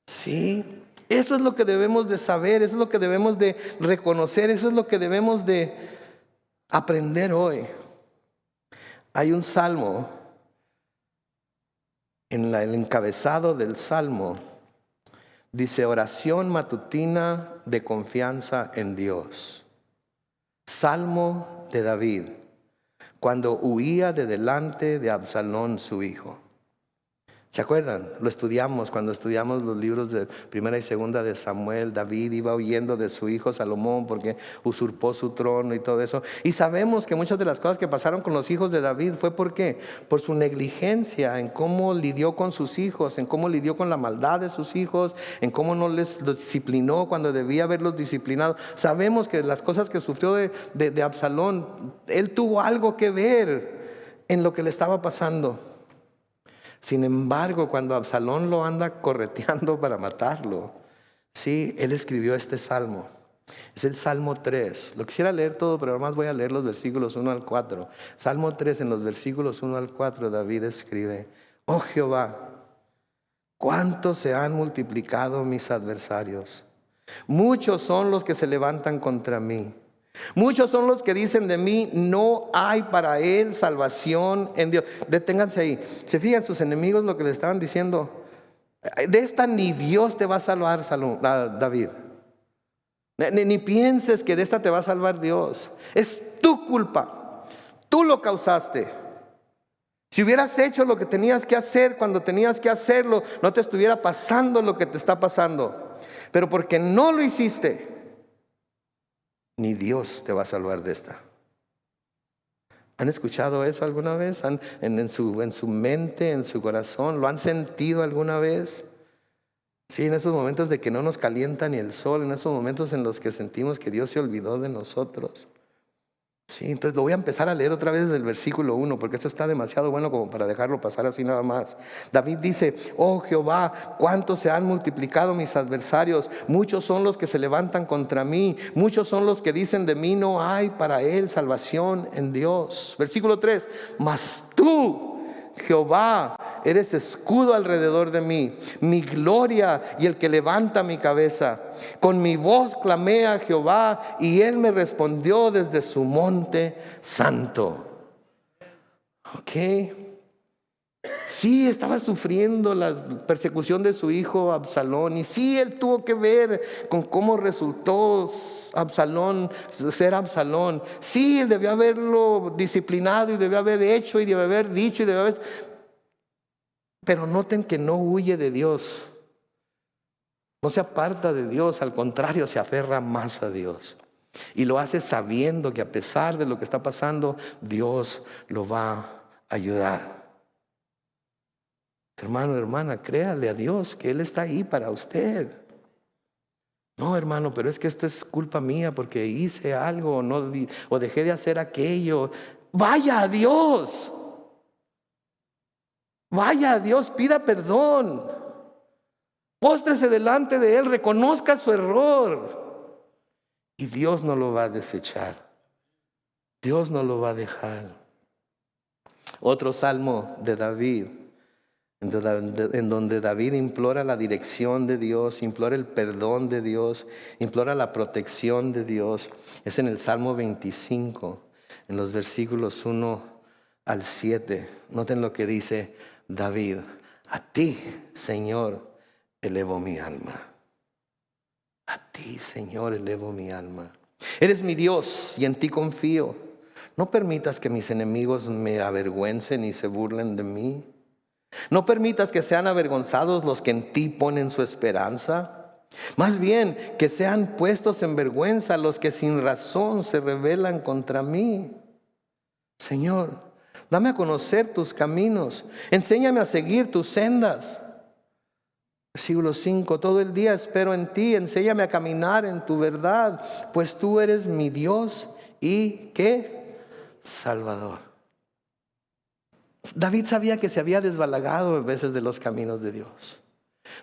¿Sí? Eso es lo que debemos de saber, eso es lo que debemos de reconocer, eso es lo que debemos de aprender hoy. Hay un salmo, en el encabezado del salmo, dice oración matutina de confianza en Dios. Salmo de David, cuando huía de delante de Absalón su hijo. ¿Se acuerdan? Lo estudiamos cuando estudiamos los libros de Primera y Segunda de Samuel. David iba huyendo de su hijo Salomón porque usurpó su trono y todo eso. Y sabemos que muchas de las cosas que pasaron con los hijos de David fue ¿por qué? Por su negligencia en cómo lidió con sus hijos, en cómo lidió con la maldad de sus hijos, en cómo no los disciplinó cuando debía haberlos disciplinado. Sabemos que las cosas que sufrió de Absalón, él tuvo algo que ver en lo que le estaba pasando. Sin embargo, cuando Absalón lo anda correteando para matarlo, sí, él escribió este salmo. Es el Salmo 3. Lo quisiera leer todo, pero además voy a leer los versículos 1 al 4. Salmo 3, en los versículos 1 al 4, David escribe: Oh Jehová, cuánto se han multiplicado mis adversarios. Muchos son los que se levantan contra mí. Muchos son los que dicen de mí: no hay para él salvación en Dios. Deténganse ahí. Se fijan sus enemigos lo que le estaban diciendo: de esta ni Dios te va a salvar, David. Ni pienses que de esta te va a salvar Dios. Es tu culpa. Tú lo causaste. Si hubieras hecho lo que tenías que hacer cuando tenías que hacerlo, no te estuviera pasando lo que te está pasando. Pero porque no lo hiciste, ni Dios te va a salvar de esta. ¿Han escuchado eso alguna vez? En su mente, en su corazón? ¿Lo han sentido alguna vez? Sí, en esos momentos de que no nos calienta ni el sol, en esos momentos en los que sentimos que Dios se olvidó de nosotros. Sí, entonces lo voy a empezar a leer otra vez desde el versículo 1, porque esto está demasiado bueno como para dejarlo pasar así nada más. David dice: oh Jehová, cuánto se han multiplicado mis adversarios, muchos son los que se levantan contra mí, muchos son los que dicen de mí: no hay para él salvación en Dios. Versículo 3, mas tú, Jehová, eres escudo alrededor de mí, mi gloria y el que levanta mi cabeza. Con mi voz clamé a Jehová y él me respondió desde su monte santo. Ok. Sí, estaba sufriendo la persecución de su hijo Absalón, y sí, él tuvo que ver con cómo resultó Absalón ser Absalón. Sí, él debió haberlo disciplinado y debió haber hecho y debió haber dicho y debió haber... Pero noten que no huye de Dios, no se aparta de Dios, al contrario, se aferra más a Dios. Y lo hace sabiendo que a pesar de lo que está pasando, Dios lo va a ayudar. Hermano, hermana, créale a Dios que Él está ahí para usted. No, hermano, pero es que esto es culpa mía porque hice algo o dejé de hacer aquello. Vaya a Dios. Vaya a Dios, pida perdón. Póstrese delante de Él, reconozca su error. Y Dios no lo va a desechar. Dios no lo va a dejar. Otro salmo de David, en donde David implora la dirección de Dios, implora el perdón de Dios, implora la protección de Dios, es en el Salmo 25, en los versículos 1 al 7. Noten lo que dice David: a ti, Señor, elevo mi alma. A ti, Señor, elevo mi alma. Eres mi Dios y en ti confío. No permitas que mis enemigos me avergüencen y se burlen de mí. No permitas que sean avergonzados los que en ti ponen su esperanza. Más bien, que sean puestos en vergüenza los que sin razón se rebelan contra mí. Señor, dame a conocer tus caminos. Enséñame a seguir tus sendas. Versículo 5, todo el día espero en ti. Enséñame a caminar en tu verdad, pues tú eres mi Dios y ¿qué? Salvador. David sabía que se había desbalagado a veces de los caminos de Dios.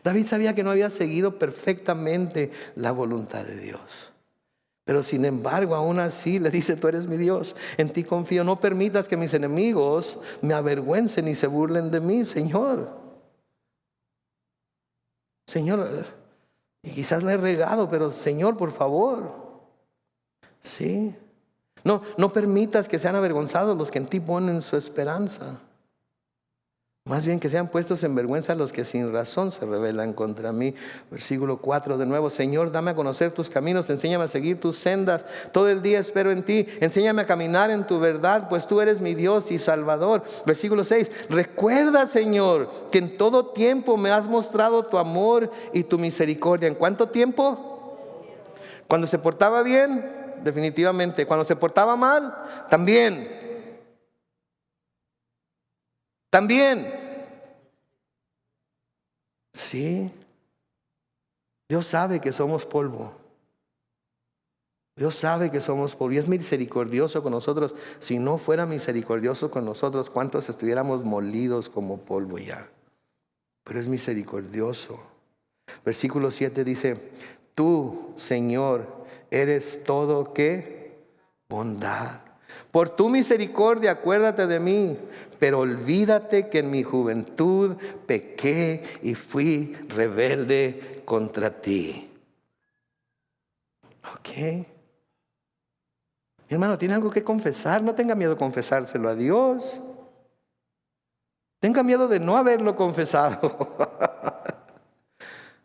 David sabía que no había seguido perfectamente la voluntad de Dios. Pero sin embargo, aún así le dice: tú eres mi Dios, en ti confío. No permitas que mis enemigos me avergüencen y se burlen de mí, Señor. Señor, y quizás le he regado, pero Señor, por favor. Sí. No permitas que sean avergonzados los que en ti ponen su esperanza. Más bien que sean puestos en vergüenza los que sin razón se rebelan contra mí. Versículo 4 de nuevo: Señor, dame a conocer tus caminos, enséñame a seguir tus sendas. Todo el día espero en ti, enséñame a caminar en tu verdad, pues tú eres mi Dios y Salvador. Versículo 6, recuerda, Señor, que en todo tiempo me has mostrado tu amor y tu misericordia. ¿En cuánto tiempo? Cuando se portaba bien, definitivamente. Cuando se portaba mal, también. También. Sí. Dios sabe que somos polvo. Dios sabe que somos polvo y es misericordioso con nosotros. Si no fuera misericordioso con nosotros, ¿cuántos estuviéramos molidos como polvo ya? Pero es misericordioso. Versículo 7 dice, tú, Señor, eres todo, ¿qué? Bondad. Por tu misericordia acuérdate de mí, pero olvídate que en mi juventud pequé y fui rebelde contra ti. ¿Ok? Mi hermano, tiene algo que confesar. No tenga miedo de confesárselo a Dios. Tenga miedo de no haberlo confesado.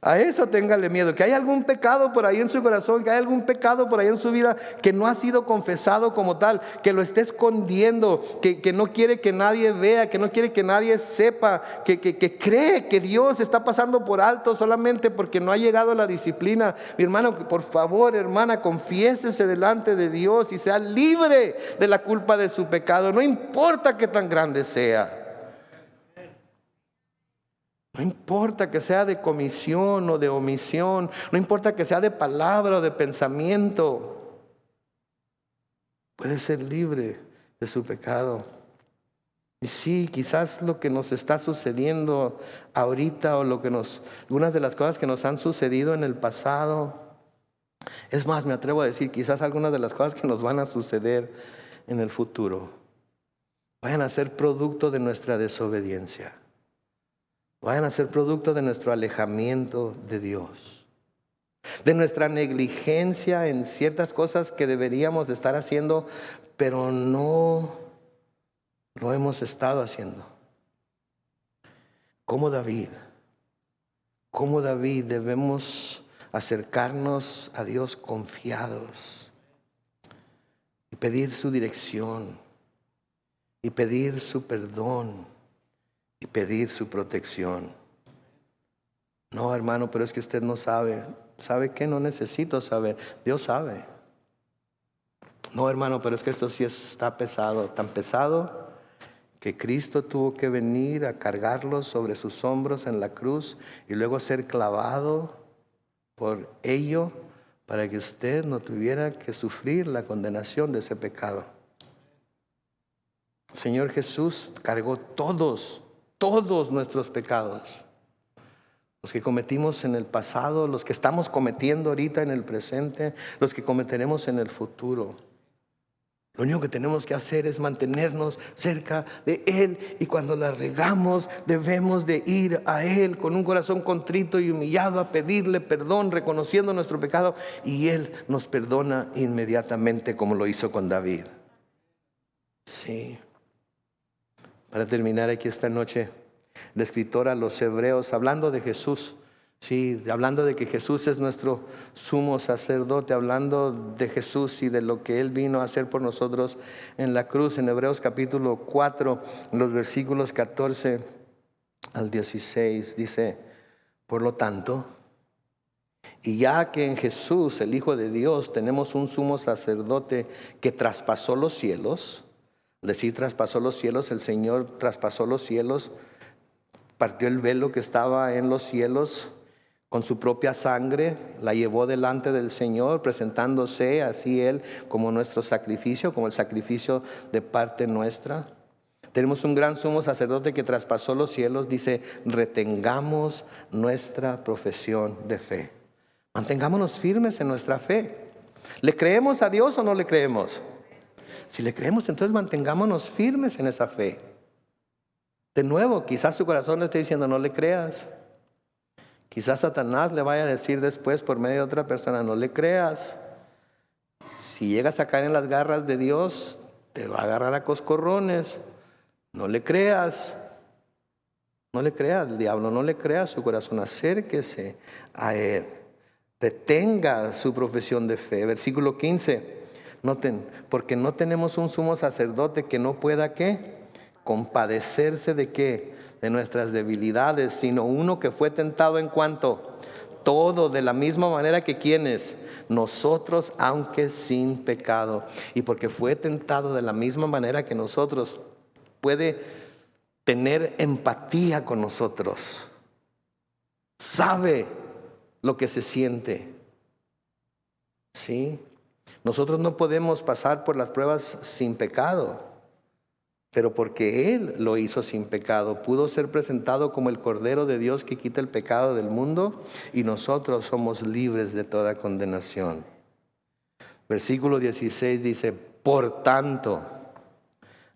A eso téngale miedo, que hay algún pecado por ahí en su corazón, que hay algún pecado por ahí en su vida que no ha sido confesado como tal, que lo esté escondiendo, que no quiere que nadie vea, que no quiere que nadie sepa, que cree que Dios está pasando por alto solamente porque no ha llegado la disciplina. Mi hermano, por favor, hermana, confiésese delante de Dios y sea libre de la culpa de su pecado, no importa que tan grande sea. No importa que sea de comisión o de omisión, no importa que sea de palabra o de pensamiento, puede ser libre de su pecado. Y sí, quizás lo que nos está sucediendo ahorita o algunas de las cosas que nos han sucedido en el pasado, es más, me atrevo a decir, quizás algunas de las cosas que nos van a suceder en el futuro vayan a ser producto de nuestra desobediencia. Vayan a ser producto de nuestro alejamiento de Dios, de nuestra negligencia en ciertas cosas que deberíamos de estar haciendo, pero no lo hemos estado haciendo. Como David debemos acercarnos a Dios confiados y pedir su dirección y pedir su perdón y pedir su protección. No, hermano, pero es que usted no sabe. ¿Sabe qué? No necesito saber. Dios sabe. No, hermano, pero es que esto sí está pesado. Tan pesado que Cristo tuvo que venir a cargarlo sobre sus hombros en la cruz y luego ser clavado por ello para que usted no tuviera que sufrir la condenación de ese pecado. El Señor Jesús cargó todos nuestros pecados, los que cometimos en el pasado, los que estamos cometiendo ahorita en el presente, los que cometeremos en el futuro. Lo único que tenemos que hacer es mantenernos cerca de Él, y cuando la regamos debemos de ir a Él con un corazón contrito y humillado a pedirle perdón, reconociendo nuestro pecado, y Él nos perdona inmediatamente como lo hizo con David. Sí. Para terminar aquí esta noche, el escritor a los Hebreos, hablando de Jesús, sí, hablando de que Jesús es nuestro sumo sacerdote, hablando de Jesús y de lo que Él vino a hacer por nosotros en la cruz, en Hebreos capítulo 4, los versículos 14 al 16, dice, por lo tanto, y ya que en Jesús, el Hijo de Dios, tenemos un sumo sacerdote que traspasó los cielos. Decir traspasó los cielos, el Señor traspasó los cielos, partió el velo que estaba en los cielos con su propia sangre, la llevó delante del Señor, presentándose así Él como nuestro sacrificio, como el sacrificio de parte nuestra. Tenemos un gran sumo sacerdote que traspasó los cielos, dice, retengamos nuestra profesión de fe. Mantengámonos firmes en nuestra fe. ¿Le creemos a Dios o no le creemos? Si le creemos, entonces mantengámonos firmes en esa fe. De nuevo, quizás su corazón le esté diciendo, no le creas. Quizás Satanás le vaya a decir después por medio de otra persona, no le creas. Si llegas a caer en las garras de Dios, te va a agarrar a coscorrones. No le creas. No le creas al diablo, no le creas su corazón. Acérquese a Él. Detenga su profesión de fe. Versículo 15. Noten, porque no tenemos un sumo sacerdote que no pueda, ¿qué? Compadecerse de ¿qué? De nuestras debilidades, sino uno que fue tentado en cuanto todo, de la misma manera que quienes, nosotros, aunque sin pecado. Y porque fue tentado de la misma manera que nosotros, puede tener empatía con nosotros. Sabe lo que se siente. ¿Sí? Nosotros no podemos pasar por las pruebas sin pecado, pero porque Él lo hizo sin pecado, pudo ser presentado como el Cordero de Dios que quita el pecado del mundo, y nosotros somos libres de toda condenación. Versículo 16 dice, por tanto,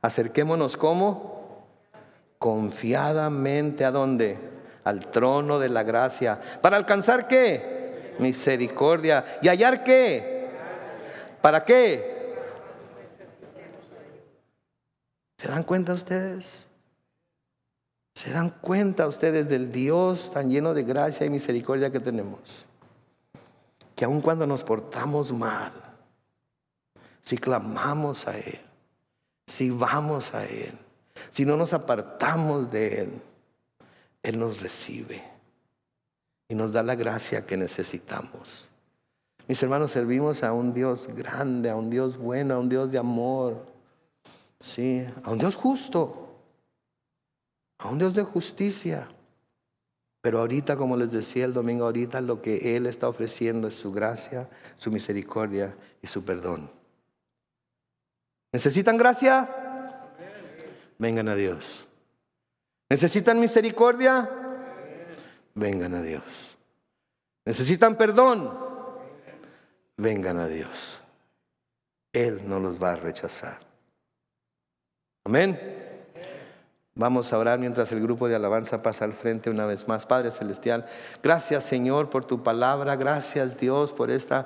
acerquémonos ¿cómo? Confiadamente, ¿a dónde? Al trono de la gracia. ¿Para alcanzar qué? Misericordia. ¿Y hallar qué? ¿Para qué? ¿Se dan cuenta ustedes? ¿Se dan cuenta ustedes del Dios tan lleno de gracia y misericordia que tenemos? Que aun cuando nos portamos mal, si clamamos a Él, si vamos a Él, si no nos apartamos de Él, Él nos recibe y nos da la gracia que necesitamos. Mis hermanos, servimos a un Dios grande, a un Dios bueno, a un Dios de amor, sí, a un Dios justo, a un Dios de justicia. Pero ahorita, como les decía el domingo, ahorita lo que Él está ofreciendo es su gracia, su misericordia y su perdón. ¿Necesitan gracia? Vengan a Dios. ¿Necesitan misericordia? Vengan a Dios. ¿Necesitan perdón? Vengan a Dios. Él no los va a rechazar. Amén. Vamos a orar mientras el grupo de alabanza pasa al frente una vez más. Padre Celestial, gracias Señor por tu palabra. Gracias Dios por este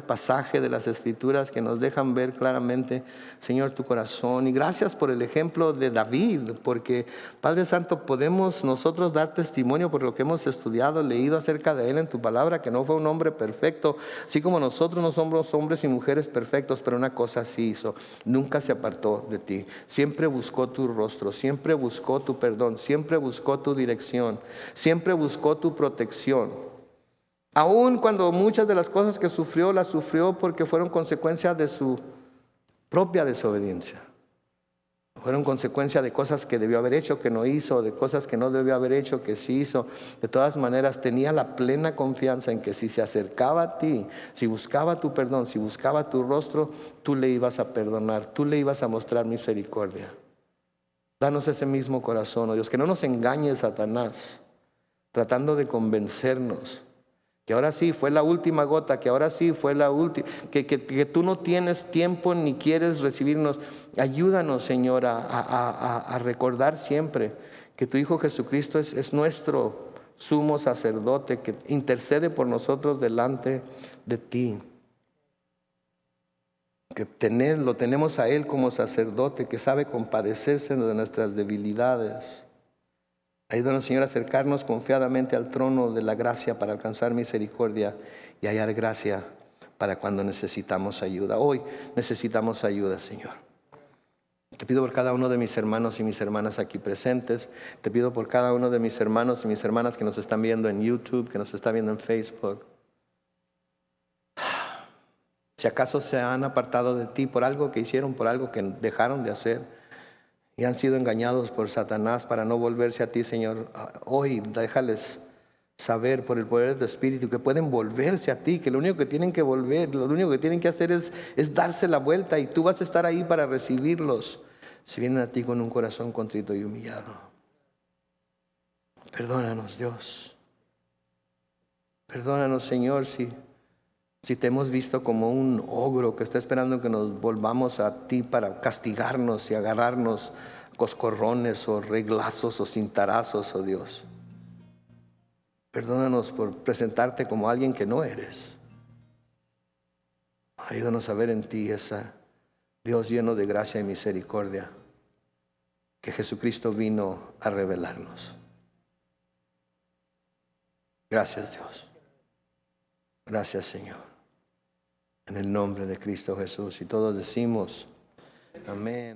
pasaje de las Escrituras que nos dejan ver claramente, Señor, tu corazón. Y gracias por el ejemplo de David, porque Padre Santo, podemos nosotros dar testimonio por lo que hemos estudiado, leído acerca de él en tu palabra, que no fue un hombre perfecto, así como nosotros no somos hombres y mujeres perfectos, pero una cosa sí hizo: nunca se apartó de ti. Siempre buscó tu rostro, siempre buscó tu perdón, siempre buscó tu dirección, siempre buscó tu protección. Aun cuando muchas de las cosas que sufrió, las sufrió porque fueron consecuencia de su propia desobediencia. Fueron consecuencia de cosas que debió haber hecho, que no hizo, de cosas que no debió haber hecho, que sí hizo. De todas maneras, tenía la plena confianza en que si se acercaba a ti, si buscaba tu perdón, si buscaba tu rostro, tú le ibas a perdonar, tú le ibas a mostrar misericordia. Danos ese mismo corazón, oh Dios, que no nos engañe Satanás, tratando de convencernos que ahora sí fue la última gota, que ahora sí fue la última, que tú no tienes tiempo ni quieres recibirnos. Ayúdanos, Señor, a recordar siempre que tu Hijo Jesucristo es nuestro sumo sacerdote, que intercede por nosotros delante de ti. Que lo tenemos a Él como sacerdote, que sabe compadecerse de nuestras debilidades. Ayúdanos, Señor, a acercarnos confiadamente al trono de la gracia para alcanzar misericordia y hallar gracia para cuando necesitamos ayuda. Hoy necesitamos ayuda, Señor. Te pido por cada uno de mis hermanos y mis hermanas aquí presentes. Te pido por cada uno de mis hermanos y mis hermanas que nos están viendo en YouTube, que nos están viendo en Facebook. Si acaso se han apartado de ti por algo que hicieron, por algo que dejaron de hacer, y han sido engañados por Satanás para no volverse a ti, Señor, hoy déjales saber por el poder de tu Espíritu que pueden volverse a ti, que lo único que tienen que volver, lo único que tienen que hacer es darse la vuelta, y tú vas a estar ahí para recibirlos si vienen a ti con un corazón contrito y humillado. Perdónanos, Dios. Perdónanos, Señor, si te hemos visto como un ogro que está esperando que nos volvamos a ti para castigarnos y agarrarnos coscorrones o reglazos o cintarazos, oh Dios. Perdónanos por presentarte como alguien que no eres. Ayúdanos a ver en ti ese Dios lleno de gracia y misericordia que Jesucristo vino a revelarnos. Gracias, Dios. Gracias, Señor. En el nombre de Cristo Jesús. Y todos decimos amén.